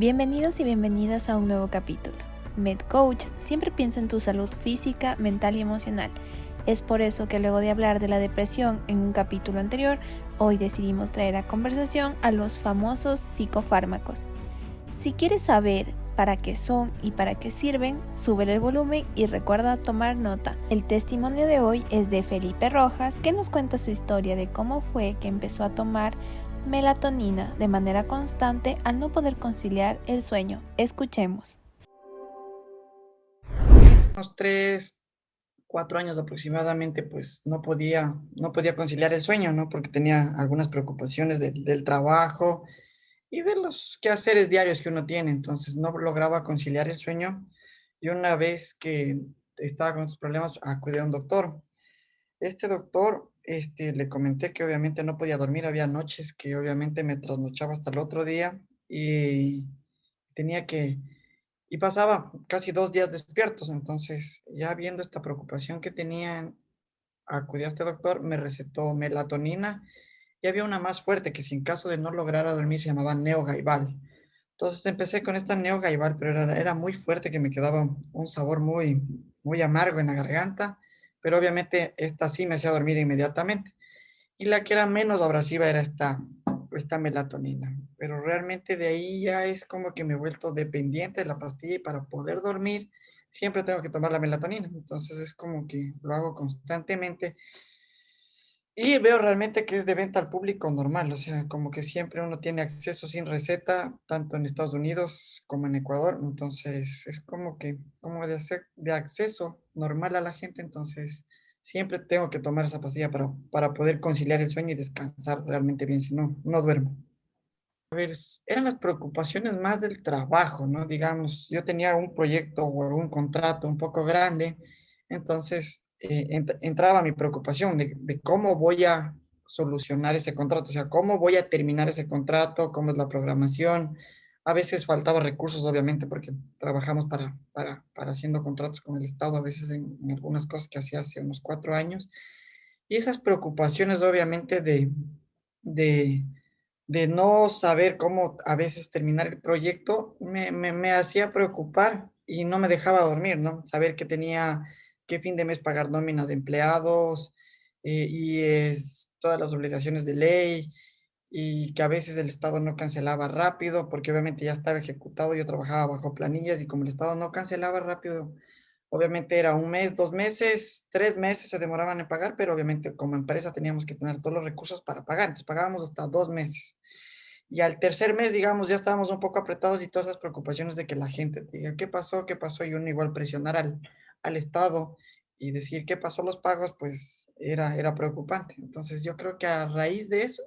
Bienvenidos y bienvenidas a un nuevo capítulo. MedCoach siempre piensa en tu salud física, mental y emocional. Es por eso que luego de hablar de la depresión en un capítulo anterior, hoy decidimos traer a conversación a los famosos psicofármacos. Si quieres saber para qué son y para qué sirven, sube el volumen y recuerda tomar nota. El testimonio de hoy es de Felipe Rojas, que nos cuenta su historia de cómo fue que empezó a tomar melatonina de manera constante al no poder conciliar el sueño. Escuchemos. Unos 3, 4 años aproximadamente, pues no podía conciliar el sueño, ¿no? Porque tenía algunas preocupaciones del trabajo y de los quehaceres diarios que uno tiene, entonces no lograba conciliar el sueño. Y una vez que estaba con estos problemas, acudí a un doctor. Este doctor, le comenté que obviamente no podía dormir, había noches que obviamente me trasnochaba hasta el otro día y tenía que y pasaba casi 2 días despiertos. Entonces, ya viendo esta preocupación que tenían, acudí a este doctor, me recetó melatonina y había una más fuerte que si en caso de no lograr a dormir se llamaba Neogaibal. Entonces empecé con esta Neogaibal, pero era muy fuerte, que me quedaba un sabor muy amargo en la garganta, pero obviamente esta sí me hacía dormir inmediatamente. Y la que era menos abrasiva era esta melatonina. Pero realmente de ahí ya es como que me he vuelto dependiente de la pastilla y para poder dormir siempre tengo que tomar la melatonina. Entonces es como que lo hago constantemente y veo realmente que es de venta al público normal. O sea, como que siempre uno tiene acceso sin receta, tanto en Estados Unidos como en Ecuador. Entonces es como que como de acceso normal a la gente. Entonces siempre tengo que tomar esa pastilla para poder conciliar el sueño y descansar realmente bien, si no, no duermo. A ver, eran las preocupaciones más del trabajo, ¿no? Digamos, yo tenía un proyecto o un contrato un poco grande, entonces entraba mi preocupación de cómo voy a solucionar ese contrato, o sea, cómo voy a terminar ese contrato, cómo es la programación. A veces faltaba recursos, obviamente, porque trabajamos para haciendo contratos con el Estado, a veces en algunas cosas que hacía hace unos 4 años. Y esas preocupaciones, obviamente, de de no saber cómo a veces terminar el proyecto, me hacía preocupar y no me dejaba dormir, ¿no? Saber que tenía que fin de mes pagar nómina de empleados, todas las obligaciones de ley, y que a veces el Estado no cancelaba rápido, porque obviamente ya estaba ejecutado. Yo trabajaba bajo planillas y como el Estado no cancelaba rápido, obviamente era 1 mes, 2 meses, 3 meses se demoraban en pagar, pero obviamente como empresa teníamos que tener todos los recursos para pagar, entonces pagábamos hasta 2 meses. Y al tercer mes, digamos, ya estábamos un poco apretados y todas esas preocupaciones de que la gente te diga, ¿qué pasó? ¿Qué pasó? Y uno igual presionar al Estado y decir, ¿qué pasó los pagos? Pues era preocupante. Entonces yo creo que a raíz de eso,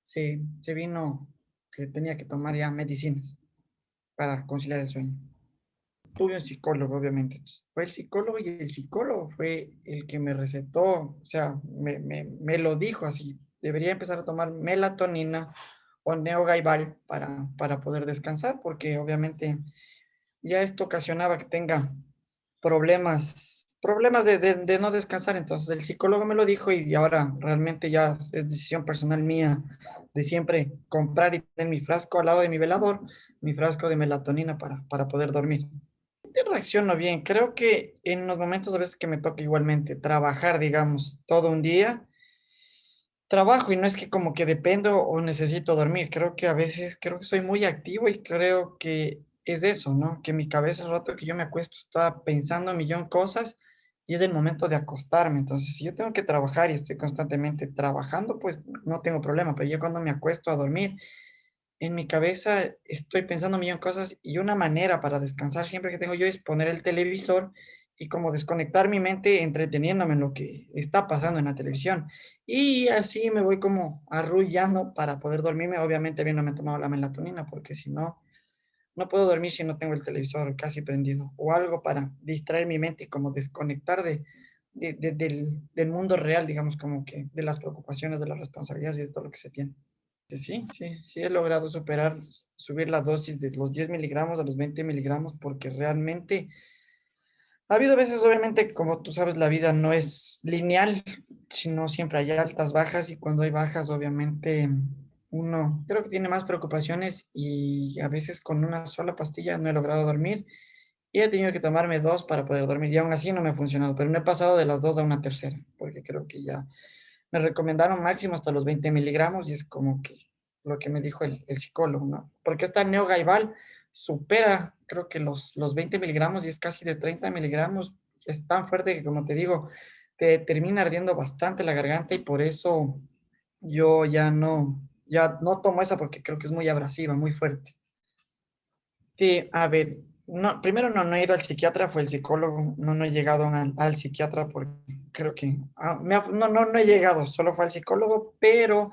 se vino que tenía que tomar ya medicinas para conciliar el sueño. Tuve un psicólogo, obviamente. Fue el psicólogo y el psicólogo fue el que me recetó, o sea, me lo dijo así, debería empezar a tomar melatonina o neogaibal para poder descansar, porque obviamente ya esto ocasionaba que tenga problemas de no descansar. Entonces el psicólogo me lo dijo y ahora realmente ya es decisión personal mía de siempre comprar y tener mi frasco al lado de mi velador, mi frasco de melatonina para poder dormir. Reacciono bien. Creo que en los momentos a veces que me toca igualmente trabajar, digamos, todo un día, trabajo y no es que como que dependo o necesito dormir. Creo que a veces, creo que soy muy activo y creo que es eso, ¿no? Que mi cabeza, el rato que yo me acuesto, está pensando un millón de cosas y es el momento de acostarme. Entonces, si yo tengo que trabajar y estoy constantemente trabajando, pues no tengo problema. Pero yo cuando me acuesto a dormir, en mi cabeza estoy pensando un millón de cosas y una manera para descansar siempre que tengo yo es poner el televisor y como desconectar mi mente entreteniéndome en lo que está pasando en la televisión. Y así me voy como arrullando para poder dormirme, obviamente habiéndome tomado la melatonina, porque si no, no puedo dormir si no tengo el televisor casi prendido o algo para distraer mi mente y como desconectar del mundo real, digamos, como que de las preocupaciones, de las responsabilidades y de todo lo que se tiene. Sí, sí, sí he logrado subir la dosis de los 10 miligramos a los 20 miligramos, porque realmente ha habido veces, obviamente, como tú sabes, la vida no es lineal, sino siempre hay altas, bajas, y cuando hay bajas, obviamente, uno creo que tiene más preocupaciones y a veces con una sola pastilla no he logrado dormir y he tenido que tomarme dos para poder dormir y aún así no me ha funcionado, pero no he pasado de las dos a una tercera, porque creo que ya me recomendaron máximo hasta los 20 miligramos y es como que lo que me dijo el psicólogo, ¿no? Porque esta neogaival supera, creo que los 20 miligramos y es casi de 30 miligramos. Es tan fuerte que, como te digo, te termina ardiendo bastante la garganta y por eso yo ya no tomo esa porque creo que es muy abrasiva, muy fuerte. Sí, a ver, no, primero no he ido al psiquiatra, fue el psicólogo, no he llegado al psiquiatra porque creo que, no he llegado, solo fue al psicólogo, pero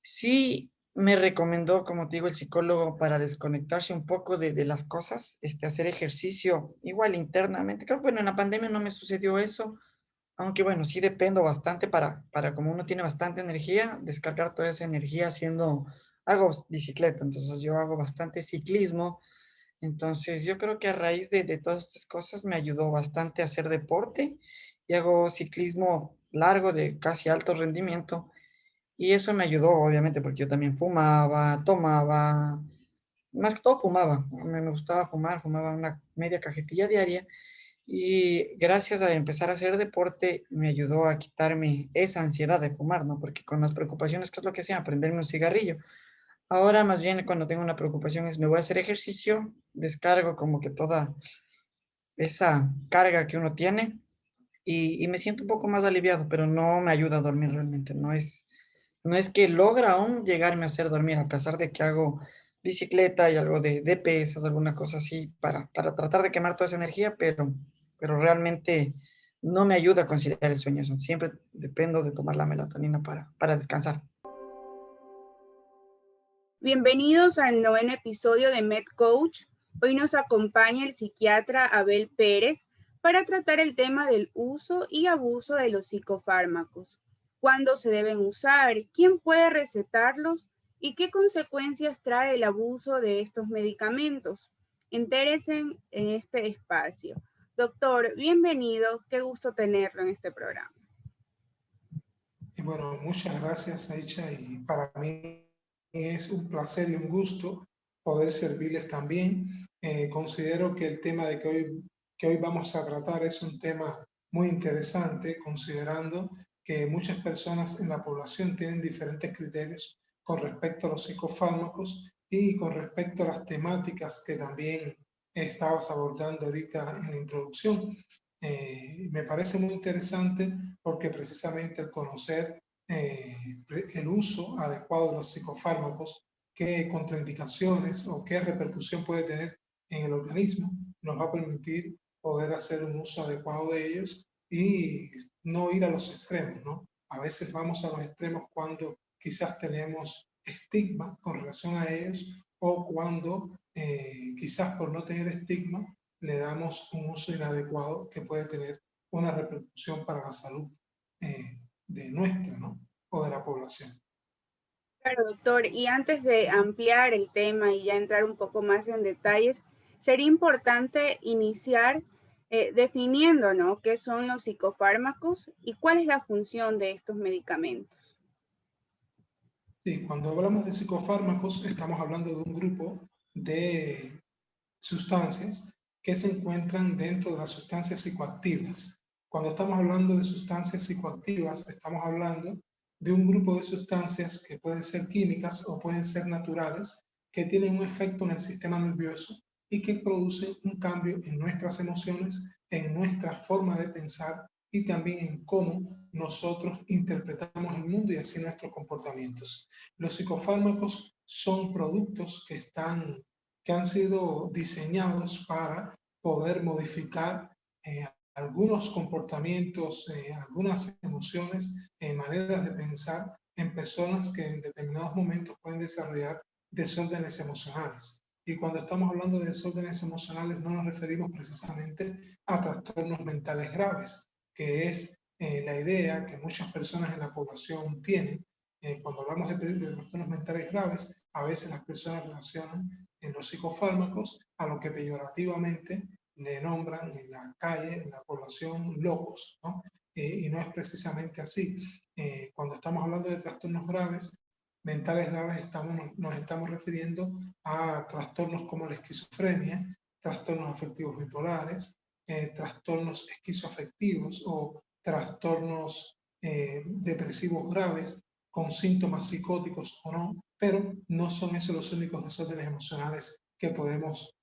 sí me recomendó, como te digo, el psicólogo para desconectarse un poco de las cosas, hacer ejercicio igual internamente. Creo que bueno, en la pandemia no me sucedió eso, aunque bueno, sí dependo bastante para como uno tiene bastante energía, descargar toda esa energía hago bicicleta, entonces yo hago bastante ciclismo, entonces yo creo que a raíz de todas estas cosas me ayudó bastante a hacer deporte y hago ciclismo largo de casi alto rendimiento y eso me ayudó obviamente porque yo también fumaba, tomaba, más que todo fumaba, me gustaba fumar, fumaba una media cajetilla diaria y gracias a empezar a hacer deporte me ayudó a quitarme esa ansiedad de fumar, ¿no? Porque con las preocupaciones, ¿qué es lo que sea? Prenderme un cigarrillo. Ahora más bien cuando tengo una preocupación es me voy a hacer ejercicio, descargo como que toda esa carga que uno tiene y me siento un poco más aliviado, pero no me ayuda a dormir realmente. No es que logra aún llegarme a hacer dormir, a pesar de que hago bicicleta y algo de pesas, alguna cosa así, para tratar de quemar toda esa energía, pero realmente no me ayuda a conciliar el sueño. Eso, siempre dependo de tomar la melatonina para descansar. Bienvenidos al noveno episodio de MedCoach. Hoy nos acompaña el psiquiatra Abel Pérez para tratar el tema del uso y abuso de los psicofármacos. ¿Cuándo se deben usar? ¿Quién puede recetarlos? ¿Y qué consecuencias trae el abuso de estos medicamentos? Entéresen en este espacio. Doctor, bienvenido. Qué gusto tenerlo en este programa. Y bueno, muchas gracias, Aicha, y para mí es un placer y un gusto poder servirles también. Considero que el tema que hoy vamos a tratar es un tema muy interesante, considerando que muchas personas en la población tienen diferentes criterios con respecto a los psicofármacos y con respecto a las temáticas que también estabas abordando ahorita en la introducción. Me parece muy interesante porque precisamente el conocer el uso adecuado de los psicofármacos, qué contraindicaciones o qué repercusión puede tener en el organismo, nos va a permitir poder hacer un uso adecuado de ellos y no ir a los extremos, ¿no? A veces vamos a los extremos cuando quizás tenemos estigma con relación a ellos o cuando quizás por no tener estigma le damos un uso inadecuado que puede tener una repercusión para la salud de nuestra, ¿no? O de la población. Claro, doctor. Y antes de ampliar el tema y ya entrar un poco más en detalles, sería importante iniciar definiendo, ¿no?, qué son los psicofármacos y cuál es la función de estos medicamentos. Sí, cuando hablamos de psicofármacos, estamos hablando de un grupo de sustancias que se encuentran dentro de las sustancias psicoactivas. Cuando estamos hablando de sustancias psicoactivas, estamos hablando de un grupo de sustancias que pueden ser químicas o pueden ser naturales, que tienen un efecto en el sistema nervioso y que producen un cambio en nuestras emociones, en nuestra forma de pensar y también en cómo nosotros interpretamos el mundo y así nuestros comportamientos. Los psicofármacos son productos que han sido diseñados para poder modificar algunos comportamientos, algunas emociones, maneras de pensar en personas que en determinados momentos pueden desarrollar desórdenes emocionales. Y cuando estamos hablando de desórdenes emocionales no nos referimos precisamente a trastornos mentales graves, que es la idea que muchas personas en la población tienen. Cuando hablamos de trastornos mentales graves, a veces las personas relacionan en los psicofármacos a lo que peyorativamente le nombran en la calle, en la población, locos, ¿no? Y no es precisamente así. Cuando estamos hablando de trastornos graves, mentales graves nos estamos refiriendo a trastornos como la esquizofrenia, trastornos afectivos bipolares, trastornos esquizoafectivos o trastornos depresivos graves con síntomas psicóticos o no, pero no son esos los únicos desórdenes emocionales que podemos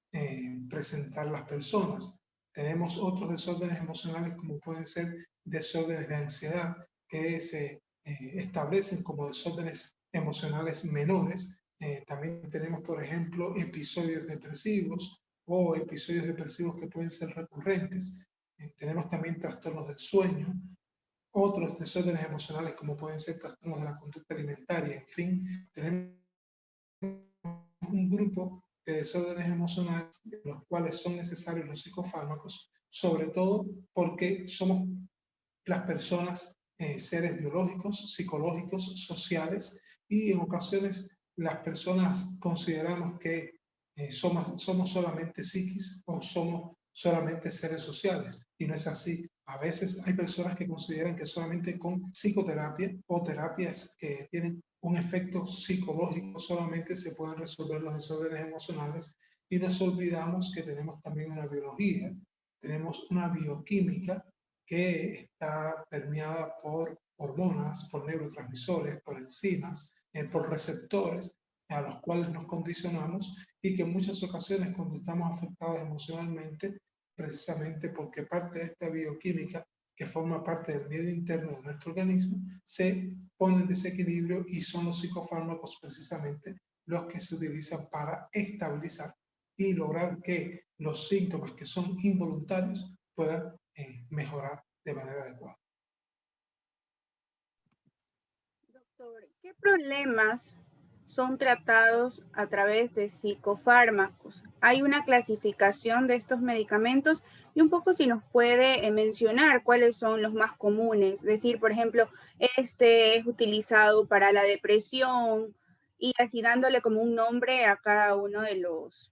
presentar las personas. Tenemos otros desórdenes emocionales como pueden ser desórdenes de ansiedad que se establecen como desórdenes emocionales menores. También tenemos, por ejemplo, episodios depresivos o episodios depresivos que pueden ser recurrentes. Tenemos también trastornos del sueño, otros desórdenes emocionales como pueden ser trastornos de la conducta alimentaria. En fin, tenemos un grupo de desórdenes emocionales en los cuales son necesarios los psicofármacos, sobre todo porque somos las personas seres biológicos, psicológicos, sociales, y en ocasiones las personas consideramos que somos solamente psiquis o somos solamente seres sociales, y no es así. A veces hay personas que consideran que solamente con psicoterapia o terapias que tienen un efecto psicológico solamente se pueden resolver los desórdenes emocionales, y nos olvidamos que tenemos también una biología, tenemos una bioquímica que está permeada por hormonas, por neurotransmisores, por enzimas, por receptores a los cuales nos condicionamos, y que en muchas ocasiones cuando estamos afectados emocionalmente, precisamente porque parte de esta bioquímica que forma parte del medio interno de nuestro organismo, se pone en desequilibrio, y son los psicofármacos precisamente los que se utilizan para estabilizar y lograr que los síntomas que son involuntarios puedan mejorar de manera adecuada. Doctor, ¿qué problemas son tratados a través de psicofármacos? ¿Hay una clasificación de estos medicamentos? Y un poco si nos puede mencionar cuáles son los más comunes. Es decir, por ejemplo, este es utilizado para la depresión, y así dándole como un nombre a cada uno de los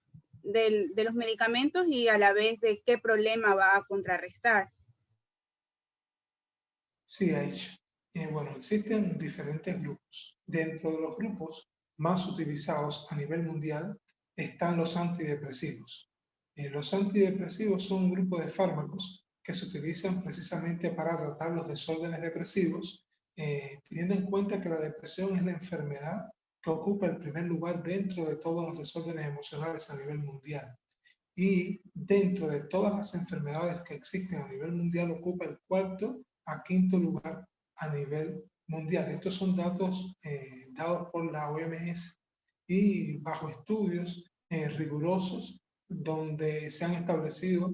medicamentos y a la vez de qué problema va a contrarrestar. Sí, Aish. Bueno, existen diferentes grupos. Dentro de los grupos más utilizados a nivel mundial están los antidepresivos. Los antidepresivos son un grupo de fármacos que se utilizan precisamente para tratar los desórdenes depresivos, teniendo en cuenta que la depresión es la enfermedad que ocupa el primer lugar dentro de todos los desórdenes emocionales a nivel mundial. Y dentro de todas las enfermedades que existen a nivel mundial ocupa el cuarto a quinto lugar a nivel mundial. Estos son datos dados por la OMS y bajo estudios rigurosos donde se han establecido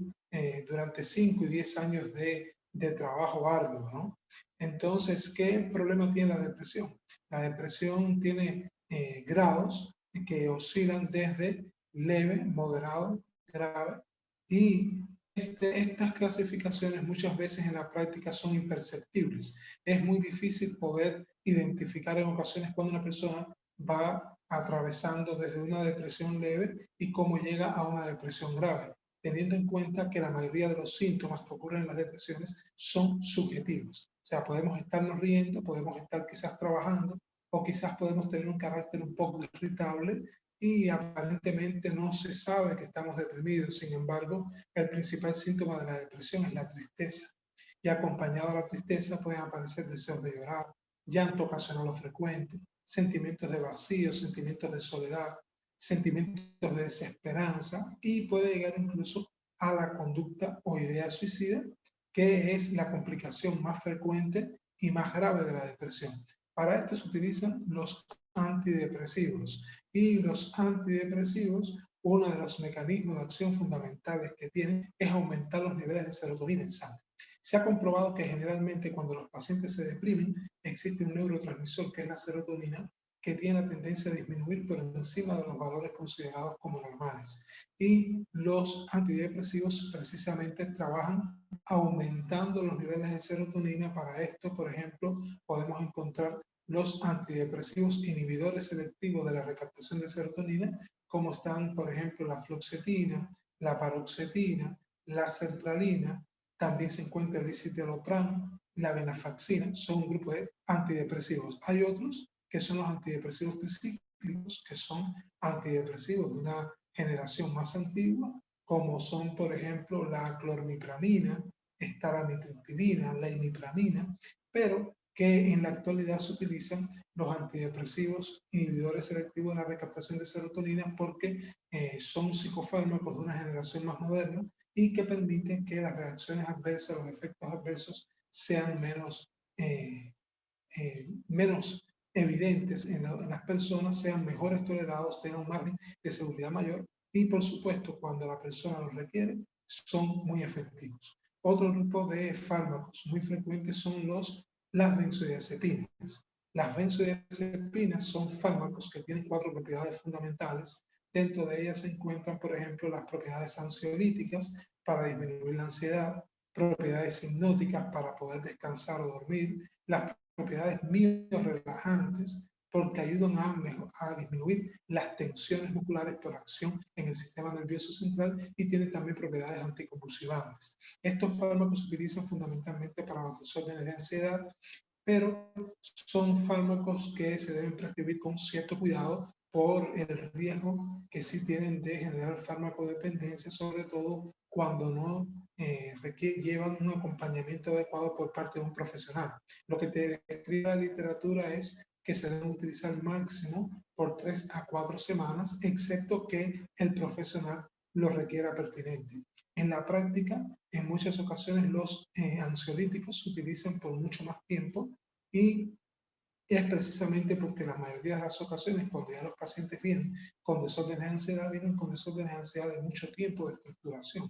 durante 5 y 10 años de trabajo arduo, ¿no? Entonces, ¿qué problema tiene la depresión? La depresión tiene grados que oscilan desde leve, moderado, grave, y estas clasificaciones muchas veces en la práctica son imperceptibles. Es muy difícil poder identificar en ocasiones cuando una persona va atravesando desde una depresión leve y cómo llega a una depresión grave, teniendo en cuenta que la mayoría de los síntomas que ocurren en las depresiones son subjetivos. O sea, podemos estarnos riendo, podemos estar quizás trabajando, o quizás podemos tener un carácter un poco irritable y aparentemente no se sabe que estamos deprimidos. Sin embargo, el principal síntoma de la depresión es la tristeza, y acompañado de la tristeza pueden aparecer deseos de llorar, llanto ocasional o frecuente, sentimientos de vacío, sentimientos de soledad, sentimientos de desesperanza, y puede llegar incluso a la conducta o idea suicida, que es la complicación más frecuente y más grave de la depresión. Para esto se utilizan los antidepresivos, y los antidepresivos, uno de los mecanismos de acción fundamentales que tienen es aumentar los niveles de serotonina en sangre. Se ha comprobado que generalmente cuando los pacientes se deprimen existe un neurotransmisor que es la serotonina, que tiene la tendencia a disminuir por encima de los valores considerados como normales. Y los antidepresivos precisamente trabajan aumentando los niveles de serotonina. Para esto, por ejemplo, podemos encontrar los antidepresivos inhibidores selectivos de la recaptación de serotonina, como están, por ejemplo, la fluoxetina, la paroxetina, la sertralina. También se encuentra el escitalopram, la venlafaxina. Son un grupo de antidepresivos. Hay otros que son los antidepresivos tricíclicos, que son antidepresivos de una generación más antigua, como son, por ejemplo, la clormipramina, está la amitriptilina, la imipramina, pero que en la actualidad se utilizan los antidepresivos inhibidores selectivos de la recaptación de serotonina porque son psicofármacos de una generación más moderna y que permiten que las reacciones adversas, los efectos adversos sean menos evidentes en las personas, sean mejores tolerados, tengan un margen de seguridad mayor y, por supuesto, cuando la persona los requiere, son muy efectivos. Otro grupo de fármacos muy frecuentes son las benzodiazepinas. Las benzodiazepinas son fármacos que tienen 4 propiedades fundamentales. Dentro de ellas se encuentran, por ejemplo, las propiedades ansiolíticas para disminuir la ansiedad, propiedades hipnóticas para poder descansar o dormir, las propiedades miorelajantes porque ayudan a disminuir las tensiones musculares por acción en el sistema nervioso central y tienen también propiedades anticonvulsivantes. Estos fármacos se utilizan fundamentalmente para los desórdenes de ansiedad, pero son fármacos que se deben prescribir con cierto cuidado por el riesgo que sí tienen de generar farmacodependencia, sobre todo cuando no llevan un acompañamiento adecuado por parte de un profesional. Lo que te describe la literatura es que se deben utilizar máximo por 3 a 4 semanas, excepto que el profesional lo requiera pertinente. En la práctica, en muchas ocasiones los ansiolíticos se utilizan por mucho más tiempo y es precisamente porque la mayoría de las ocasiones cuando ya los pacientes vienen con desórdenes de ansiedad, vienen con desórdenes de ansiedad de mucho tiempo de estructuración.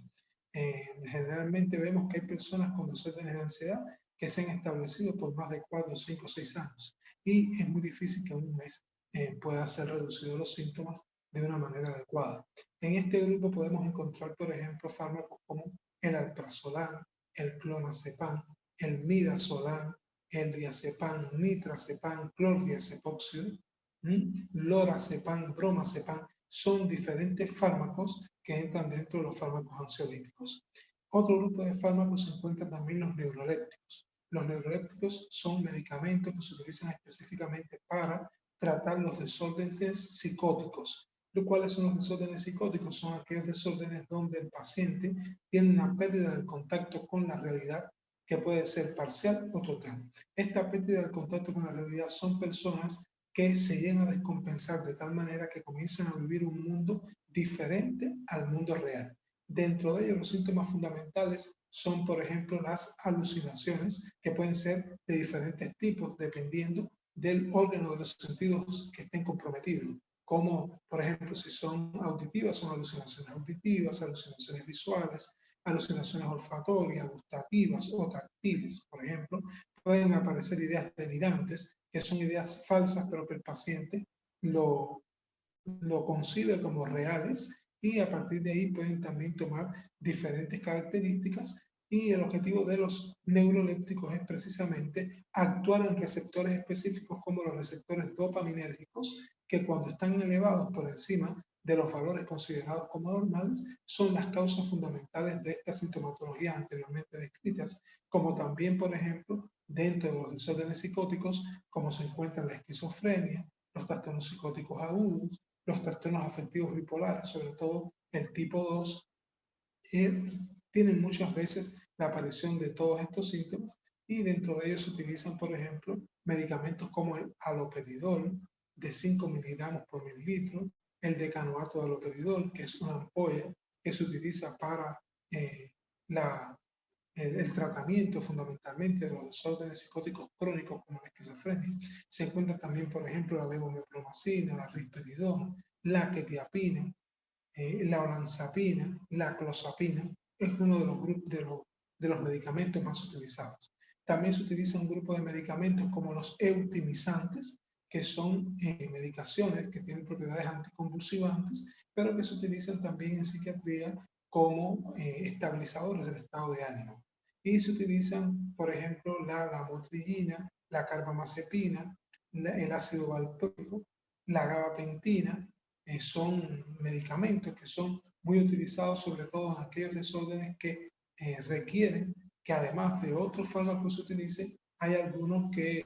Generalmente vemos que hay personas con desórdenes de ansiedad que se han establecido por más de 4, 5, 6 años y es muy difícil que en un mes puedan ser reducidos los síntomas de una manera adecuada. En este grupo podemos encontrar, por ejemplo, fármacos como el alprazolam, el clonazepam, el midazolam, el diazepam, nitrazepam, clordiazepóxido, lorazepam, bromazepam, son diferentes fármacos que entran dentro de los fármacos ansiolíticos. Otro grupo de fármacos se encuentran también los neurolépticos. Los neurolépticos son medicamentos que se utilizan específicamente para tratar los desórdenes psicóticos. ¿Cuáles son los desórdenes psicóticos? Son aquellos desórdenes donde el paciente tiene una pérdida del contacto con la realidad que puede ser parcial o total. Esta pérdida del contacto con la realidad son personas que se llegan a descompensar de tal manera que comienzan a vivir un mundo diferente al mundo real. Dentro de ellos los síntomas fundamentales son, por ejemplo, las alucinaciones, que pueden ser de diferentes tipos dependiendo del órgano de los sentidos que estén comprometidos, como por ejemplo si son auditivas, son alucinaciones auditivas, alucinaciones visuales, alucinaciones olfatorias, gustativas o táctiles, por ejemplo. Pueden aparecer ideas delirantes, que son ideas falsas, pero que el paciente lo concibe como reales y a partir de ahí pueden también tomar diferentes características y el objetivo de los neurolépticos es precisamente actuar en receptores específicos como los receptores dopaminérgicos que cuando están elevados por encima de los valores considerados como normales son las causas fundamentales de estas sintomatologías anteriormente descritas, como también, por ejemplo, dentro de los desórdenes psicóticos, como se encuentra la esquizofrenia, los trastornos psicóticos agudos, los trastornos afectivos bipolares, sobre todo el tipo 2, tienen muchas veces la aparición de todos estos síntomas y dentro de ellos se utilizan, por ejemplo, medicamentos como el haloperidol de 5 miligramos por mililitro, el decanoato de haloperidol, que es una ampolla que se utiliza para el tratamiento fundamentalmente de los desórdenes psicóticos crónicos como la esquizofrenia. Se encuentra también, por ejemplo, la levomepromacina, la risperidona, la quetiapina, la olanzapina, la clozapina, es uno de los grupos de los medicamentos más utilizados. También se utiliza un grupo de medicamentos como los eutimizantes, que son medicaciones que tienen propiedades anticonvulsivantes, pero que se utilizan también en psiquiatría como estabilizadores del estado de ánimo. Y se utilizan, por ejemplo, la lamotrigina, la carbamazepina, el ácido valproico, la gabapentina, son medicamentos que son muy utilizados sobre todo en aquellos desórdenes que requieren que además de otros fármacos que se utilicen, hay algunos que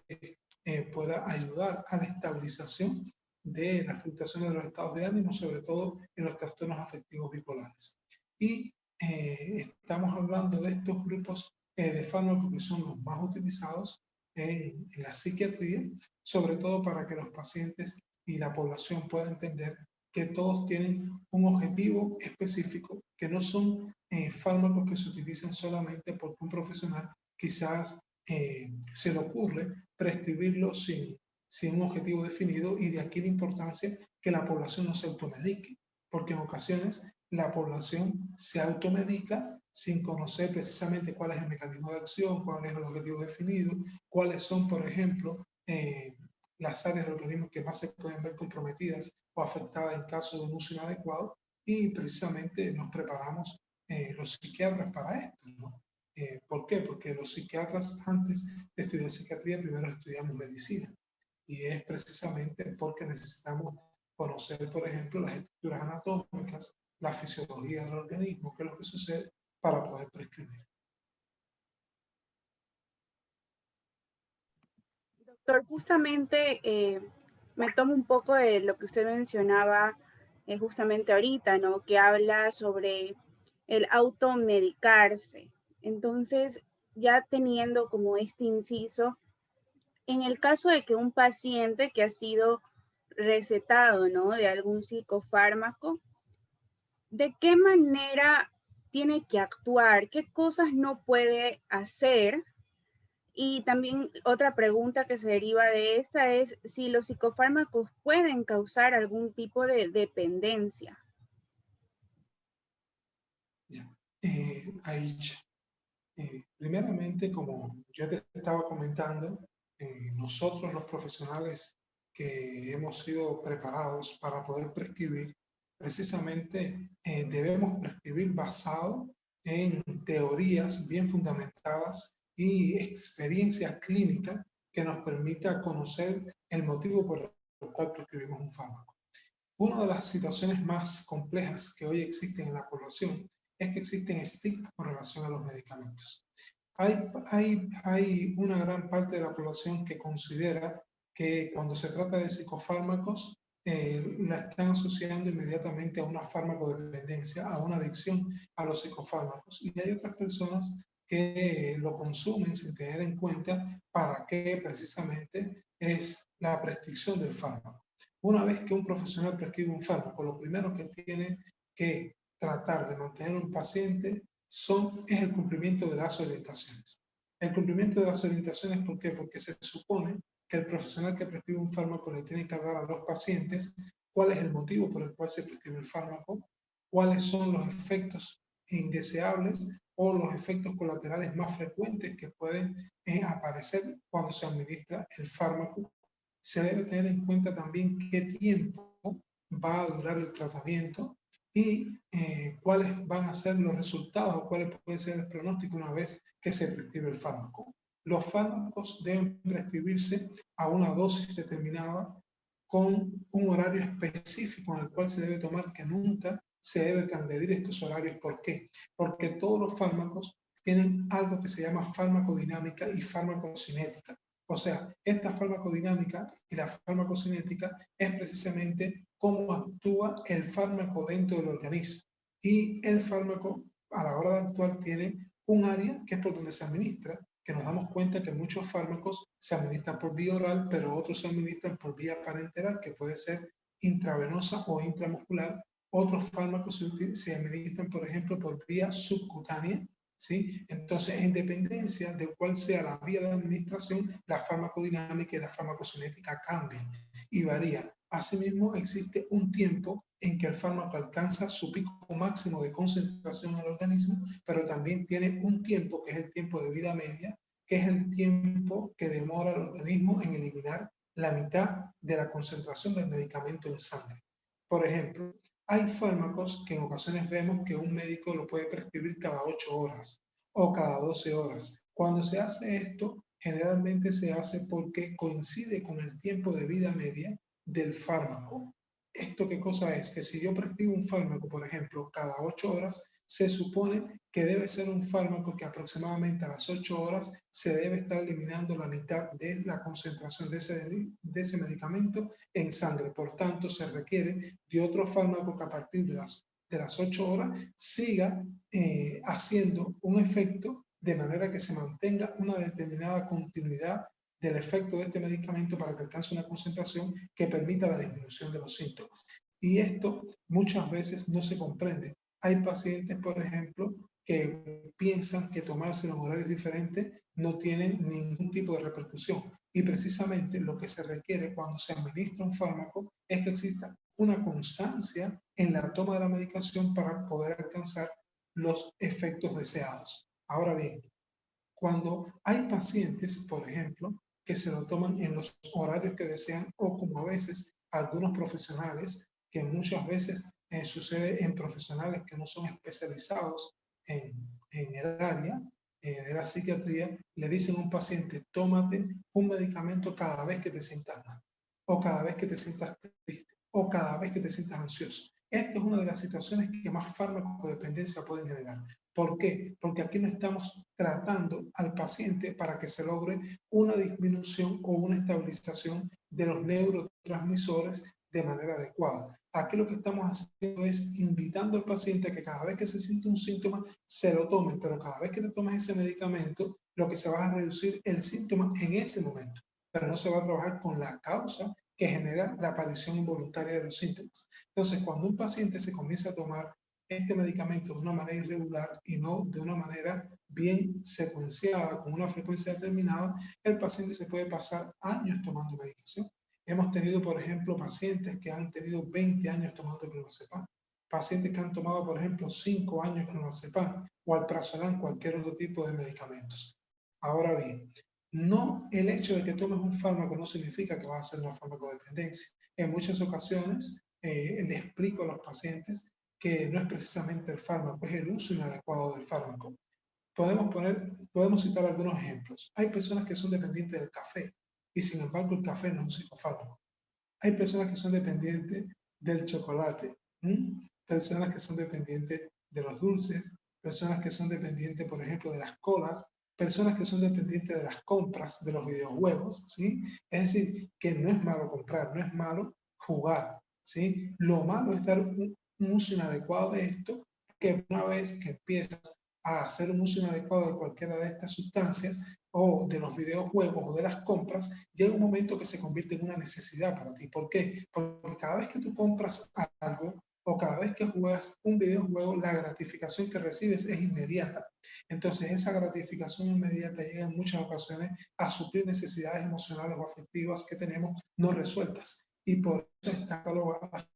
pueda ayudar a la estabilización de las fluctuaciones de los estados de ánimo, sobre todo en los trastornos afectivos bipolares. Y estamos hablando de estos grupos de fármacos que son los más utilizados en la psiquiatría, sobre todo para que los pacientes y la población puedan entender que todos tienen un objetivo específico, que no son fármacos que se utilizan solamente porque un profesional quizás se le ocurre prescribirlos sin un objetivo definido, y de aquí la importancia que la población no se automedique, porque en ocasiones la población se automedica sin conocer precisamente cuál es el mecanismo de acción, cuál es el objetivo definido, cuáles son, por ejemplo, las áreas del organismo que más se pueden ver comprometidas o afectadas en caso de un uso inadecuado, y precisamente nos preparamos los psiquiatras para esto, ¿no? ¿Por qué? Porque los psiquiatras, antes de estudiar psiquiatría, primero estudiamos medicina, y es precisamente porque necesitamos conocer, por ejemplo, las estructuras anatómicas, la fisiología del organismo, qué es lo que sucede para poder prescribir. Doctor, justamente me tomo un poco de lo que usted mencionaba justamente ahorita, ¿no? Que habla sobre el automedicarse. Entonces, ya teniendo como este inciso, en el caso de que un paciente que ha sido recetado, ¿no? De algún psicofármaco, ¿de qué manera tiene que actuar? ¿Qué cosas no puede hacer? Y también otra pregunta que se deriva de esta es si los psicofármacos pueden causar algún tipo de dependencia. Ya. Aicha, primeramente, como yo te estaba comentando, nosotros los profesionales que hemos sido preparados para poder prescribir, precisamente debemos prescribir basado en teorías bien fundamentadas y experiencia clínica que nos permita conocer el motivo por el cual prescribimos un fármaco. Una de las situaciones más complejas que hoy existen en la población es que existen estigmas con relación a los medicamentos. Hay una gran parte de la población que considera que cuando se trata de psicofármacos, la están asociando inmediatamente a una farmacodependencia, a una adicción a los psicofármacos. Y hay otras personas que lo consumen sin tener en cuenta para qué precisamente es la prescripción del fármaco. Una vez que un profesional prescribe un fármaco, lo primero que tiene que tratar de mantener un paciente es el cumplimiento de las orientaciones. El cumplimiento de las orientaciones, ¿por qué? Porque se supone que el profesional que prescribe un fármaco le tiene que hablar a los pacientes cuál es el motivo por el cual se prescribe el fármaco, cuáles son los efectos indeseables o los efectos colaterales más frecuentes que pueden aparecer cuando se administra el fármaco. Se debe tener en cuenta también qué tiempo va a durar el tratamiento y cuáles van a ser los resultados o cuáles puede ser el pronóstico una vez que se prescribe el fármaco. Los fármacos deben prescribirse a una dosis determinada con un horario específico en el cual se debe tomar, que nunca se debe transgredir estos horarios. ¿Por qué? Porque todos los fármacos tienen algo que se llama farmacodinámica y farmacocinética. O sea, esta farmacodinámica y la farmacocinética es precisamente cómo actúa el fármaco dentro del organismo. Y el fármaco, a la hora de actuar, tiene un área que es por donde se administra, que nos damos cuenta que muchos fármacos se administran por vía oral, pero otros se administran por vía parenteral, que puede ser intravenosa o intramuscular. Otros fármacos se administran, por ejemplo, por vía subcutánea, ¿sí? Entonces, en dependencia de cuál sea la vía de administración, la farmacodinámica y la farmacocinética cambian y varían. Asimismo, existe un tiempo en que el fármaco alcanza su pico máximo de concentración en el organismo, pero también tiene un tiempo que es el tiempo de vida media, que es el tiempo que demora el organismo en eliminar la mitad de la concentración del medicamento en sangre. Por ejemplo, hay fármacos que en ocasiones vemos que un médico lo puede prescribir cada 8 horas o cada 12 horas. Cuando se hace esto, generalmente se hace porque coincide con el tiempo de vida media del fármaco. ¿Esto qué cosa es? Que si yo prescribo un fármaco, por ejemplo, cada 8 horas, se supone que debe ser un fármaco que aproximadamente a las 8 horas se debe estar eliminando la mitad de la concentración de ese medicamento en sangre. Por tanto, se requiere de otro fármaco que a partir de las 8 horas siga haciendo un efecto de manera que se mantenga una determinada continuidad del efecto de este medicamento para que alcance una concentración que permita la disminución de los síntomas. Y esto muchas veces no se comprende. Hay pacientes, por ejemplo, que piensan que tomarse en horarios diferentes no tienen ningún tipo de repercusión. Y precisamente lo que se requiere cuando se administra un fármaco es que exista una constancia en la toma de la medicación para poder alcanzar los efectos deseados. Ahora bien, cuando hay pacientes, por ejemplo, que se lo toman en los horarios que desean o como a veces algunos profesionales, que muchas veces sucede en profesionales que no son especializados en el área de la psiquiatría, le dicen a un paciente, tómate un medicamento cada vez que te sientas mal, o cada vez que te sientas triste, o cada vez que te sientas ansioso. Esta es una de las situaciones que más farmacodependencia pueden generar. ¿Por qué? Porque aquí no estamos tratando al paciente para que se logre una disminución o una estabilización de los neurotransmisores de manera adecuada. Aquí lo que estamos haciendo es invitando al paciente a que cada vez que se siente un síntoma se lo tome, pero cada vez que te tomes ese medicamento, lo que se va a reducir el síntoma en ese momento, pero no se va a trabajar con la causa que genera la aparición involuntaria de los síntomas. Entonces, cuando un paciente se comienza a tomar este medicamento de una manera irregular y no de una manera bien secuenciada, con una frecuencia determinada, el paciente se puede pasar años tomando medicación. Hemos tenido, por ejemplo, pacientes que han tenido 20 años tomando clonazepam, pacientes que han tomado, por ejemplo, 5 años clonazepam o alprazolam, cualquier otro tipo de medicamentos. Ahora bien, no el hecho de que tomes un fármaco no significa que va a ser una farmacodependencia. En muchas ocasiones le explico a los pacientes que no es precisamente el fármaco, es el uso inadecuado del fármaco. Podemos citar algunos ejemplos. Hay personas que son dependientes del café y sin embargo el café no es un psicofármaco. Hay personas que son dependientes del chocolate, personas que son dependientes de los dulces, personas que son dependientes, por ejemplo, de las colas, personas que son dependientes de las compras, de los videojuegos, ¿sí? Es decir, que no es malo comprar, no es malo jugar, ¿sí? Lo malo es dar un uso inadecuado de esto, que una vez que empiezas a hacer un uso inadecuado de cualquiera de estas sustancias o de los videojuegos o de las compras, llega un momento que se convierte en una necesidad para ti. ¿Por qué? Porque cada vez que tú compras algo o cada vez que juegas un videojuego, la gratificación que recibes es inmediata. Entonces, esa gratificación inmediata llega en muchas ocasiones a suplir necesidades emocionales o afectivas que tenemos no resueltas. Y por eso están catalogadas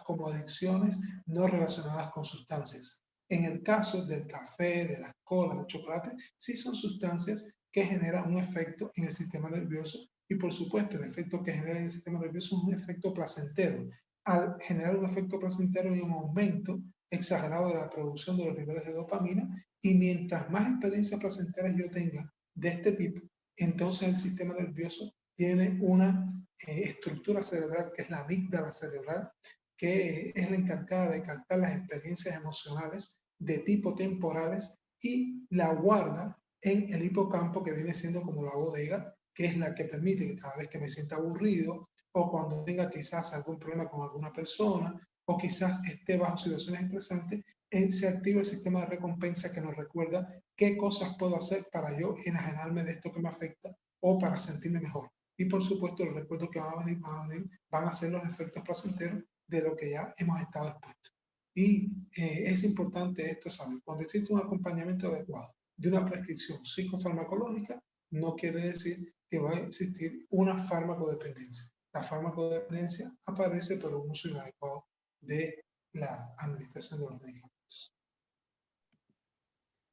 como adicciones no relacionadas con sustancias. En el caso del café, de las colas, del chocolate, sí son sustancias que generan un efecto en el sistema nervioso y por supuesto el efecto que genera en el sistema nervioso es un efecto placentero. Al generar un efecto placentero hay un aumento exagerado de la producción de los niveles de dopamina y mientras más experiencias placenteras yo tenga de este tipo, entonces el sistema nervioso tiene una estructura cerebral que es la amígdala cerebral, que es la encargada de captar las experiencias emocionales de tipo temporales y la guarda en el hipocampo, que viene siendo como la bodega, que es la que permite que cada vez que me sienta aburrido o cuando tenga quizás algún problema con alguna persona o quizás esté bajo situaciones estresantes, se activa el sistema de recompensa que nos recuerda qué cosas puedo hacer para yo enajenarme de esto que me afecta o para sentirme mejor. Y por supuesto los recuerdos que van a ser los efectos placenteros de lo que ya hemos estado expuestos. Y es importante esto saber. Cuando existe un acompañamiento adecuado de una prescripción psicofarmacológica, no quiere decir que va a existir una farmacodependencia. La farmacodependencia aparece por un uso inadecuado de la administración de los medicamentos.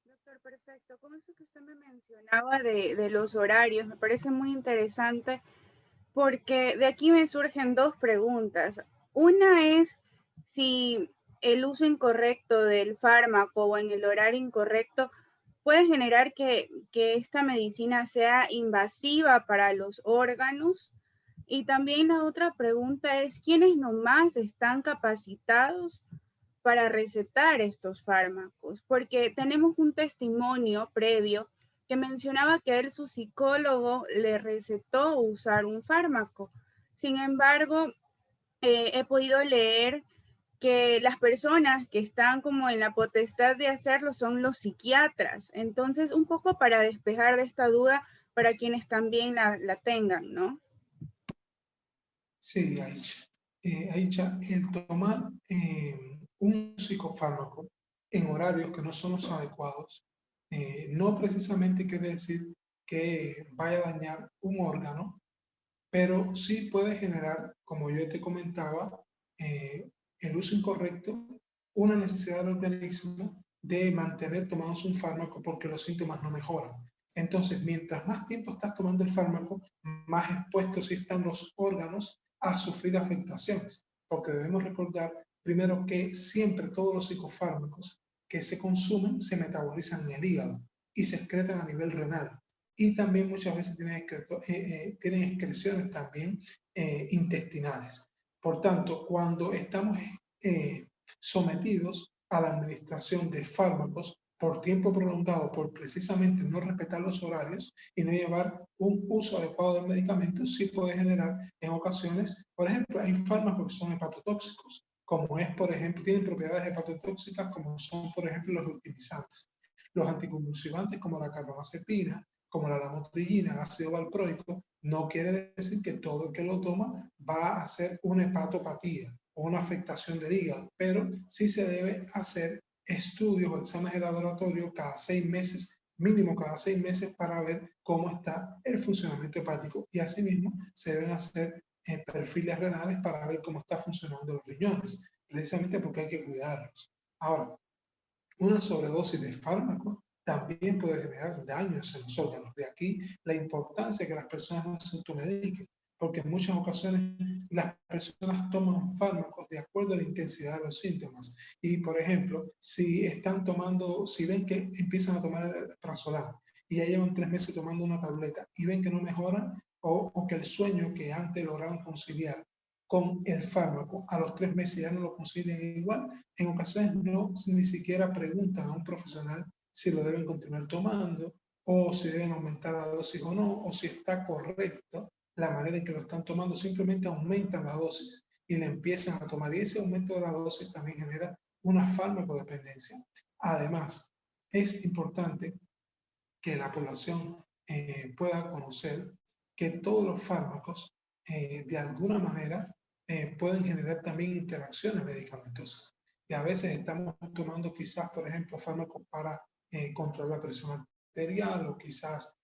Doctor, perfecto. Con eso que usted me mencionaba de los horarios, me parece muy interesante porque de aquí me surgen dos preguntas. Una es si el uso incorrecto del fármaco o en el horario incorrecto puede generar que esta medicina sea invasiva para los órganos. Y también la otra pregunta es, ¿quiénes nomás están capacitados para recetar estos fármacos, porque tenemos un testimonio previo que mencionaba que él, su psicólogo, le recetó usar un fármaco. Sin embargo, he podido leer que las personas que están como en la potestad de hacerlo son los psiquiatras. Entonces, un poco para despejar de esta duda para quienes también la tengan, ¿no? Sí, Aicha, el tomar un psicofármaco en horarios que no son los adecuados, no precisamente quiere decir que vaya a dañar un órgano, pero sí puede generar, como yo te comentaba, el uso incorrecto, una necesidad del organismo de mantener tomándose un fármaco porque los síntomas no mejoran. Entonces, mientras más tiempo estás tomando el fármaco, más expuestos están los órganos a sufrir afectaciones, porque debemos recordar primero que siempre todos los psicofármacos que se consumen se metabolizan en el hígado y se excretan a nivel renal. Y también muchas veces tienen excreciones también intestinales. Por tanto, cuando estamos sometidos a la administración de fármacos por tiempo prolongado, por precisamente no respetar los horarios y no llevar un uso adecuado del medicamento, sí puede generar en ocasiones, por ejemplo, hay fármacos que son hepatotóxicos, como es, por ejemplo, tienen propiedades hepatotóxicas como son, por ejemplo, los glutimizantes. Los anticonvulsivantes como la carbamazepina, como la lamotrigina, el ácido valproico, no quiere decir que todo el que lo toma va a hacer una hepatopatía o una afectación del hígado, pero sí se debe hacer estudios o exámenes de laboratorio cada 6 meses, mínimo cada 6 meses, para ver cómo está el funcionamiento hepático, y asimismo se deben hacer perfiles renales para ver cómo está funcionando los riñones, precisamente porque hay que cuidarlos. Ahora, una sobredosis de fármacos también puede generar daños en los órganos. De aquí la importancia de que las personas no se automediquen, porque en muchas ocasiones las personas toman fármacos de acuerdo a la intensidad de los síntomas. Y, por ejemplo, si ven que empiezan a tomar el prazolam y ya llevan 3 meses tomando una tableta y ven que no mejoran, o que el sueño que antes lograban conciliar con el fármaco a los 3 meses ya no lo concilian igual, en ocasiones no ni siquiera preguntan a un profesional si lo deben continuar tomando o si deben aumentar la dosis o no, o si está correcto la manera en que lo están tomando. Simplemente aumentan la dosis y le empiezan a tomar, y ese aumento de la dosis también genera una farmacodependencia. Además, es importante que la población pueda conocer que todos los fármacos de alguna manera pueden generar también interacciones medicamentosas. Y a veces estamos tomando quizás, por ejemplo, fármacos para controlar la presión arterial, o quizás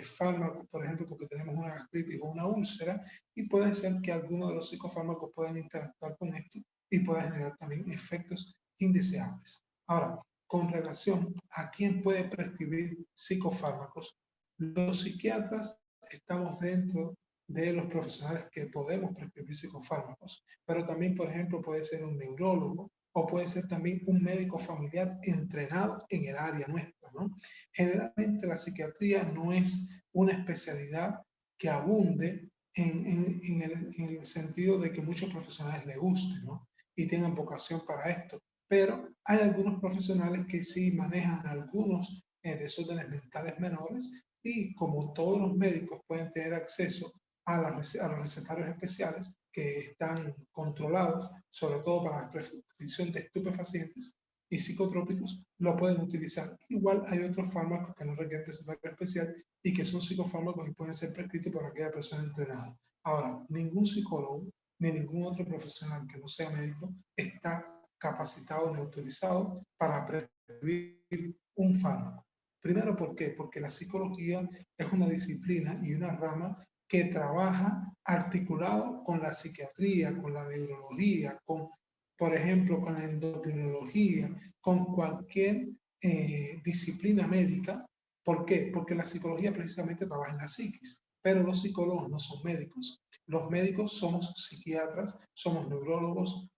fármacos, por ejemplo, porque tenemos una gastritis o una úlcera, y puede ser que algunos de los psicofármacos puedan interactuar con esto y pueda generar también efectos indeseables. Ahora, con relación a quién puede prescribir psicofármacos, los psiquiatras estamos dentro de los profesionales que podemos prescribir psicofármacos, pero también, por ejemplo, puede ser un neurólogo o puede ser también un médico familiar entrenado en el área nuestra, ¿no? Generalmente la psiquiatría no es una especialidad que abunde en el sentido de que muchos profesionales les guste, ¿no? Y tengan vocación para esto. Pero hay algunos profesionales que sí manejan algunos desórdenes mentales menores, y como todos los médicos pueden tener acceso a los recetarios especiales que están controlados, sobre todo para la prescripción de estupefacientes y psicotrópicos, lo pueden utilizar. Igual hay otros fármacos que no requieren recetario especial y que son psicofármacos y pueden ser prescritos por aquella persona entrenada. Ahora, ningún psicólogo ni ningún otro profesional que no sea médico está capacitado ni autorizado para prescribir un fármaco. Primero, ¿por qué? Porque la psicología es una disciplina y una rama que trabaja articulado con la psiquiatría, con la neurología, por ejemplo, con la endocrinología, con cualquier disciplina médica. ¿Por qué? Porque la psicología precisamente trabaja en la psiquis, pero los psicólogos no son médicos. Los médicos somos psiquiatras, somos neurólogos,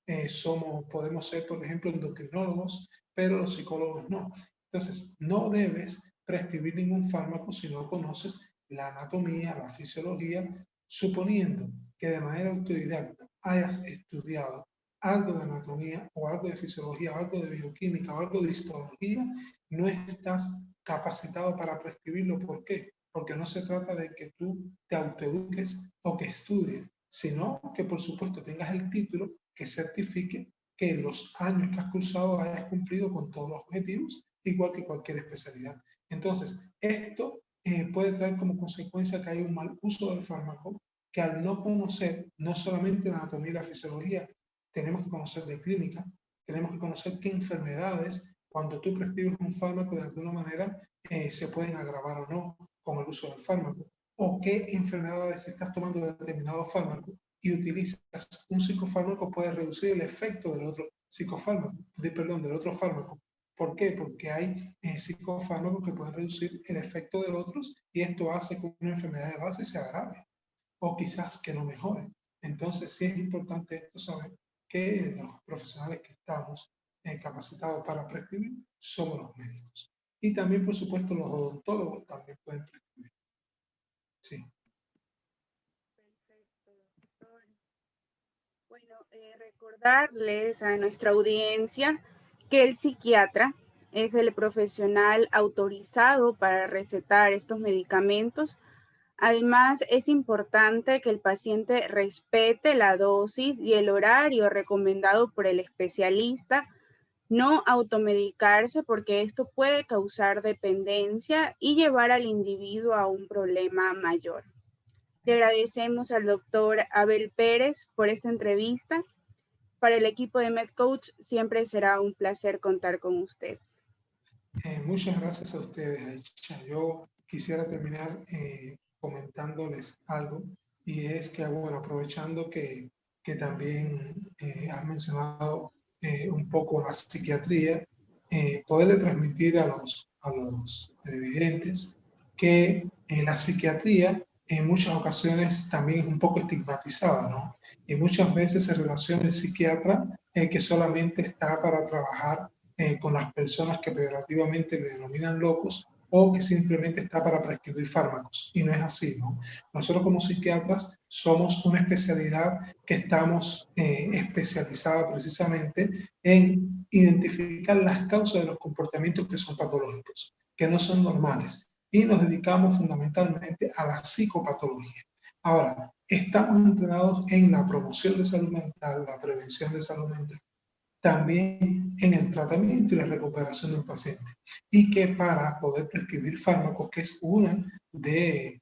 podemos ser, por ejemplo, endocrinólogos, pero los psicólogos no. Entonces, no debes prescribir ningún fármaco si no conoces la anatomía, la fisiología, suponiendo que de manera autodidacta hayas estudiado algo de anatomía o algo de fisiología o algo de bioquímica o algo de histología, no estás capacitado para prescribirlo. ¿Por qué? Porque no se trata de que tú te autoeduques o que estudies, sino que por supuesto tengas el título que certifique que en los años que has cursado hayas cumplido con todos los objetivos, igual que cualquier especialidad. Entonces, esto puede traer como consecuencia que hay un mal uso del fármaco, que al no conocer no solamente la anatomía y la fisiología, tenemos que conocer de clínica, tenemos que conocer qué enfermedades, cuando tú prescribes un fármaco, de alguna manera se pueden agravar o no con el uso del fármaco, o qué enfermedades estás tomando determinado fármaco y utilizas un psicofármaco, puede reducir el efecto del otro psicofármaco, del otro fármaco. ¿Por qué? Porque hay psicofármacos que pueden reducir el efecto de otros y esto hace que una enfermedad de base se agrave o quizás que no mejore. Entonces sí es importante esto saber que los profesionales que estamos capacitados para prescribir somos los médicos. Y también, por supuesto, los odontólogos también pueden prescribir. Sí. Perfecto, doctor. Bueno, recordarles a nuestra audiencia que el psiquiatra es el profesional autorizado para recetar estos medicamentos. Además, es importante que el paciente respete la dosis y el horario recomendado por el especialista, no automedicarse porque esto puede causar dependencia y llevar al individuo a un problema mayor. Le agradecemos al doctor Abel Pérez por esta entrevista. Para el equipo de MedCoach siempre será un placer contar con usted. Muchas gracias a ustedes, Aisha. Yo quisiera terminar comentándoles algo, y es que, bueno, aprovechando que también has mencionado un poco la psiquiatría, poderle transmitir a los televidentes que la psiquiatría en muchas ocasiones también es un poco estigmatizada, ¿no? Y muchas veces se relaciona el psiquiatra que solamente está para trabajar con las personas que peyorativamente le denominan locos, o que simplemente está para prescribir fármacos. Y no es así, ¿no? Nosotros como psiquiatras somos una especialidad que estamos especializada precisamente en identificar las causas de los comportamientos que son patológicos, que no son normales, y nos dedicamos fundamentalmente a la psicopatología. Ahora, estamos entrenados en la promoción de salud mental, la prevención de salud mental, también en el tratamiento y la recuperación de un paciente. Y que para poder prescribir fármacos, que es una de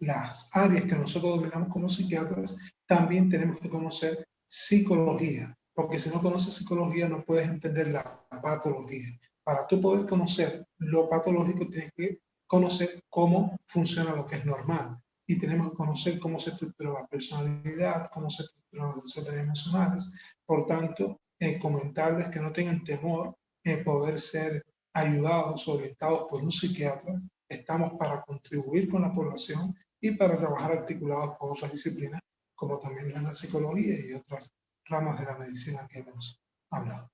las áreas que nosotros dominamos como psiquiatras, también tenemos que conocer psicología, porque si no conoces psicología no puedes entender la patología. Para tú poder conocer lo patológico tienes que conocer cómo funciona lo que es normal. Y tenemos que conocer cómo se estructura la personalidad, cómo se estructuran los desórdenes emocionales. Por tanto, comentarles que no tengan temor en poder ser ayudados, orientados por un psiquiatra. Estamos para contribuir con la población y para trabajar articulados con otras disciplinas, como también la psicología y otras ramas de la medicina que hemos hablado.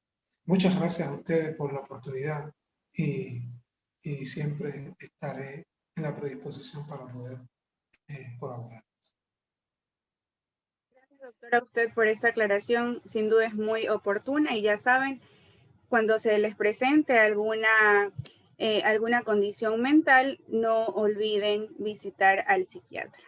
Muchas gracias a ustedes por la oportunidad, y siempre estaré en la predisposición para poder colaborar. Gracias, doctora, a usted por esta aclaración. Sin duda es muy oportuna y ya saben, cuando se les presente alguna condición mental, no olviden visitar al psiquiatra.